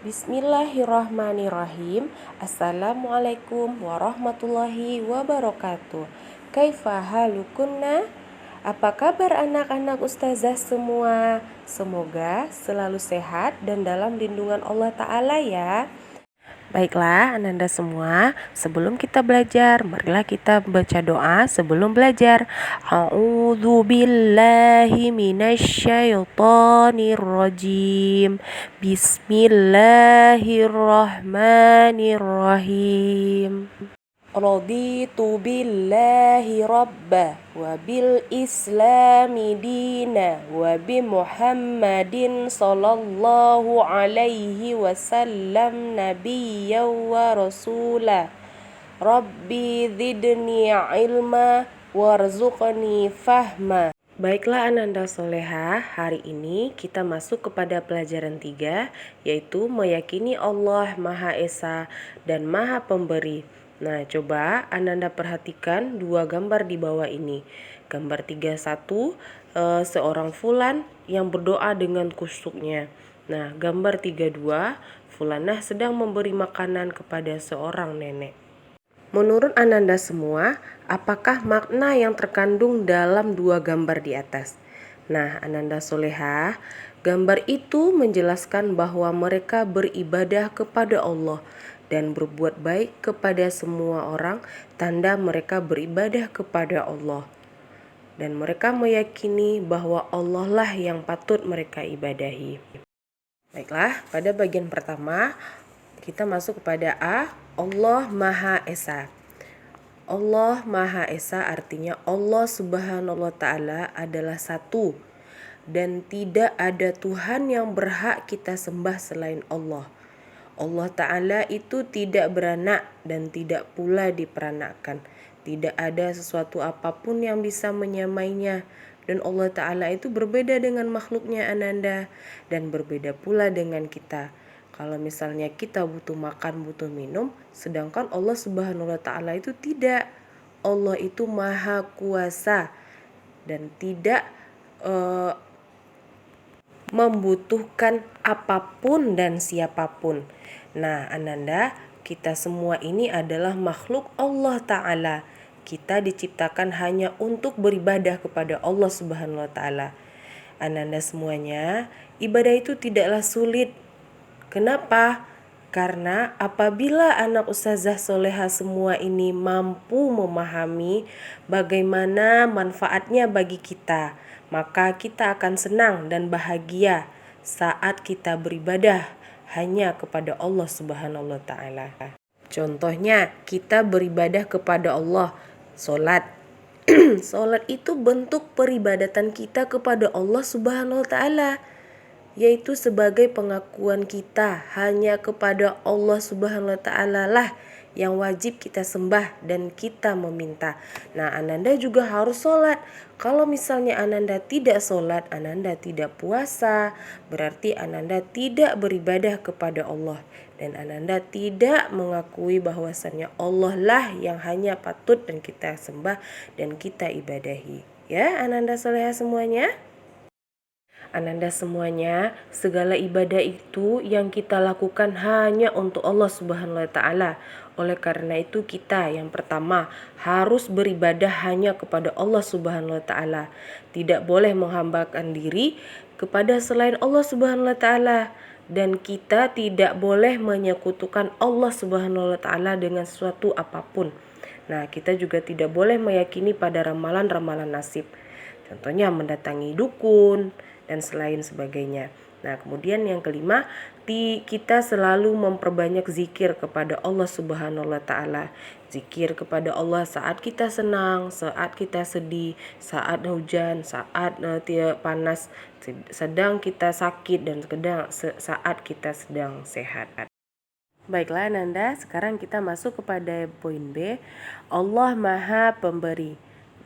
Bismillahirrahmanirrahim. Assalamualaikum warahmatullahi wabarakatuh. Kaifa halukunna? Apa kabar anak-anak ustazah semua? Semoga selalu sehat dan dalam lindungan Allah Ta'ala ya. Baiklah Ananda semua, sebelum kita belajar, marilah kita baca doa sebelum belajar. A'udzu billahi minasyaitonir rajim. Bismillahirrahmanirrahim. Raditu billahi rabba wa bil islami dina wa bi Muhammadin sallallahu alaihi wasallam nabiyya wa rasula. Rabbi zidni ilma warzuqni fahma. Baiklah Ananda Soleha, hari ini kita masuk kepada pelajaran 3, yaitu meyakini Allah Maha Esa dan Maha Pemberi. Nah, coba Ananda perhatikan dua gambar di bawah ini. Gambar 31, seorang fulan yang berdoa dengan khusyuknya. Nah, gambar 32, fulanah sedang memberi makanan kepada seorang nenek. Menurut Ananda semua, apakah makna yang terkandung dalam dua gambar di atas? Nah, Ananda Soleha, gambar itu menjelaskan bahwa mereka beribadah kepada Allah dan berbuat baik kepada semua orang, tanda mereka beribadah kepada Allah. Dan mereka meyakini bahwa Allah lah yang patut mereka ibadahi. Baiklah, pada bagian pertama kita masuk kepada A, Allah Maha Esa. Allah Maha Esa artinya Allah Subhanahu wa Ta'ala adalah satu dan tidak ada Tuhan yang berhak kita sembah selain Allah. Allah Ta'ala itu tidak beranak dan tidak pula diperanakkan. Tidak ada sesuatu apapun yang bisa menyamainya. Dan Allah Ta'ala itu berbeda dengan makhluknya Ananda dan berbeda pula dengan kita. Kalau misalnya kita butuh makan, butuh minum, sedangkan Allah Subhanahu wa Ta'ala itu tidak. Allah itu maha kuasa dan tidak membutuhkan apapun dan siapapun. Nah, Ananda, kita semua ini adalah makhluk Allah Ta'ala. Kita diciptakan hanya untuk beribadah kepada Allah Subhanahu wa Ta'ala. Ananda semuanya, ibadah itu tidaklah sulit. Kenapa? Karena apabila anak ustazah soleha semua ini mampu memahami bagaimana manfaatnya bagi kita, maka kita akan senang dan bahagia saat kita beribadah hanya kepada Allah Subhanahu wa Ta'ala. Contohnya, kita beribadah kepada Allah, sholat. Sholat itu bentuk peribadatan kita kepada Allah Subhanahu wa Ta'ala, yaitu sebagai pengakuan kita hanya kepada Allah Subhanahu wa Ta'ala lah yang wajib kita sembah dan kita meminta. Nah, Ananda juga harus sholat. Kalau misalnya Ananda tidak sholat, Ananda tidak puasa, berarti Ananda tidak beribadah kepada Allah. Dan Ananda tidak mengakui bahwasannya Allah lah yang hanya patut dan kita sembah dan kita ibadahi. Ya, Ananda soleha semuanya. Ananda semuanya, segala ibadah itu yang kita lakukan hanya untuk Allah Subhanahu wa Ta'ala. Oleh karena itu kita yang pertama harus beribadah hanya kepada Allah Subhanahu wa Ta'ala. Tidak boleh menghambakan diri kepada selain Allah Subhanahu wa Ta'ala. Dan kita tidak boleh menyekutukan Allah Subhanahu wa Ta'ala dengan sesuatu apapun. Nah, kita juga tidak boleh meyakini pada ramalan-ramalan nasib. Contohnya mendatangi dukun dan selain sebagainya. Nah, kemudian yang kelima, kita selalu memperbanyak zikir kepada Allah Subhanahu wa Ta'ala. Zikir kepada Allah saat kita senang, saat kita sedih, saat hujan, saat panas, sedang kita sakit, dan saat kita sedang sehat. Baiklah Nanda, sekarang kita masuk kepada poin B, Allah Maha Pemberi.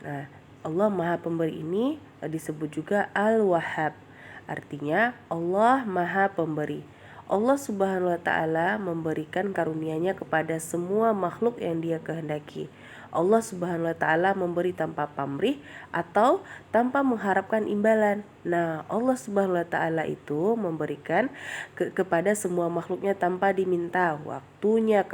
Nah, Allah Maha Pemberi ini disebut juga Al-Wahhab. Artinya Allah Maha Pemberi. Allah Subhanahu wa Ta'ala memberikan karunia-Nya kepada semua makhluk yang Dia kehendaki. Allah Subhanahu wa taala memberi tanpa pamrih atau tanpa mengharapkan imbalan. Nah, Allah Subhanahu wa taala itu memberikan kepada semua makhluknya tanpa diminta. Waktunya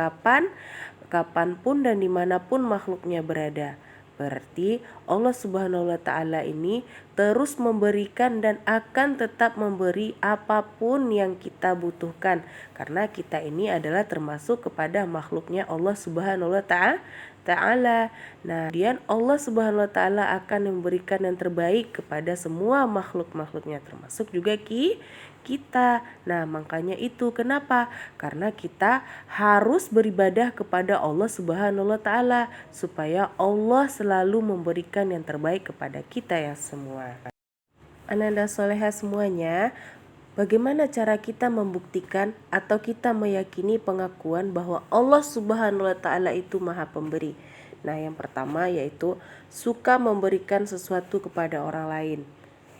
kapanpun dan dimanapun makhluknya berada. Berarti Allah Subhanahu wa taala ini terus memberikan dan akan tetap memberi apapun yang kita butuhkan, karena kita ini adalah termasuk kepada makhluknya Allah Subhanahu wa taala. Nah, kemudian Allah Subhanahu wa taala akan memberikan yang terbaik kepada semua makhluk-makhluknya, termasuk juga kita. Nah, makanya itu kenapa? Karena kita harus beribadah kepada Allah Subhanahu wa taala supaya Allah selalu memberikan yang terbaik kepada kita ya semua. Ananda soleha semuanya, bagaimana cara kita membuktikan atau kita meyakini pengakuan bahwa Allah Subhanahu wa taala itu Maha Pemberi? Nah, yang pertama yaitu suka memberikan sesuatu kepada orang lain.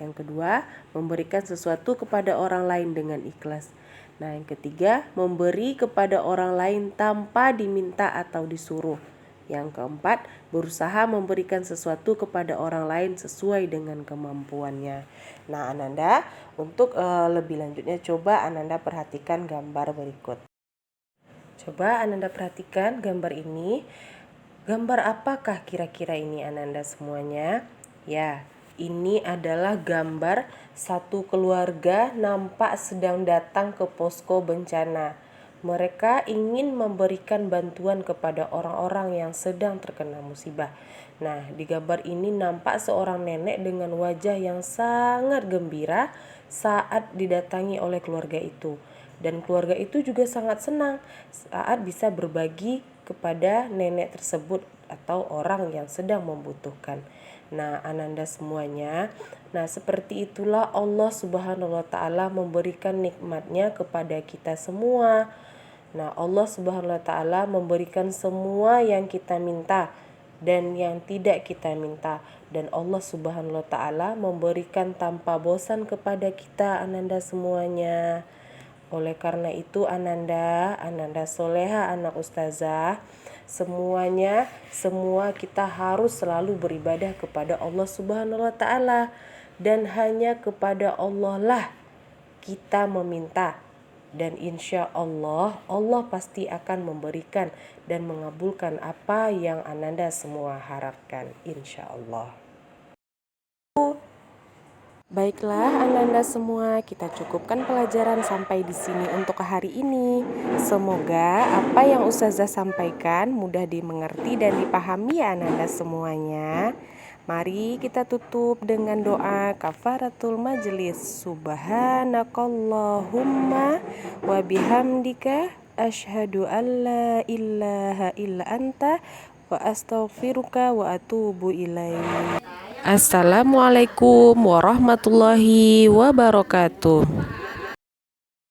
Yang kedua, memberikan sesuatu kepada orang lain dengan ikhlas. Nah, yang ketiga, memberi kepada orang lain tanpa diminta atau disuruh. Yang keempat, berusaha memberikan sesuatu kepada orang lain sesuai dengan kemampuannya. Nah, Ananda, untuk lebih lanjutnya coba Ananda perhatikan gambar berikut. Coba Ananda perhatikan gambar ini. Gambar apakah kira-kira ini Ananda semuanya? Ya, ini adalah gambar satu keluarga nampak sedang datang ke posko bencana. Mereka ingin memberikan bantuan kepada orang-orang yang sedang terkena musibah. Nah, di gambar ini nampak seorang nenek dengan wajah yang sangat gembira saat didatangi oleh keluarga itu. Dan keluarga itu juga sangat senang saat bisa berbagi kepada nenek tersebut atau orang yang sedang membutuhkan. Nah, Ananda semuanya, nah seperti itulah Allah Subhanahu wa taala memberikan nikmatnya kepada kita semua. Nah, Allah Subhanahu wa taala memberikan semua yang kita minta dan yang tidak kita minta, dan Allah Subhanahu wa taala memberikan tanpa bosan kepada kita Ananda semuanya. Oleh karena itu Ananda soleha anak ustazah, semua kita harus selalu beribadah kepada Allah Subhanahu wa taala, dan hanya kepada Allah lah kita meminta, dan insya Allah pasti akan memberikan dan mengabulkan apa yang Ananda semua harapkan, insya Allah. Baiklah Ananda semua, kita cukupkan pelajaran sampai di sini untuk hari ini. Semoga apa yang Ustazah sampaikan mudah dimengerti dan dipahami ya Ananda semuanya. Mari kita tutup dengan doa kafaratul majelis. Subhanakallahumma wa bihamdika asyhadu an la ilaha illa anta wa astaghfiruka wa atubu ilaik. Assalamualaikum warahmatullahi wabarakatuh.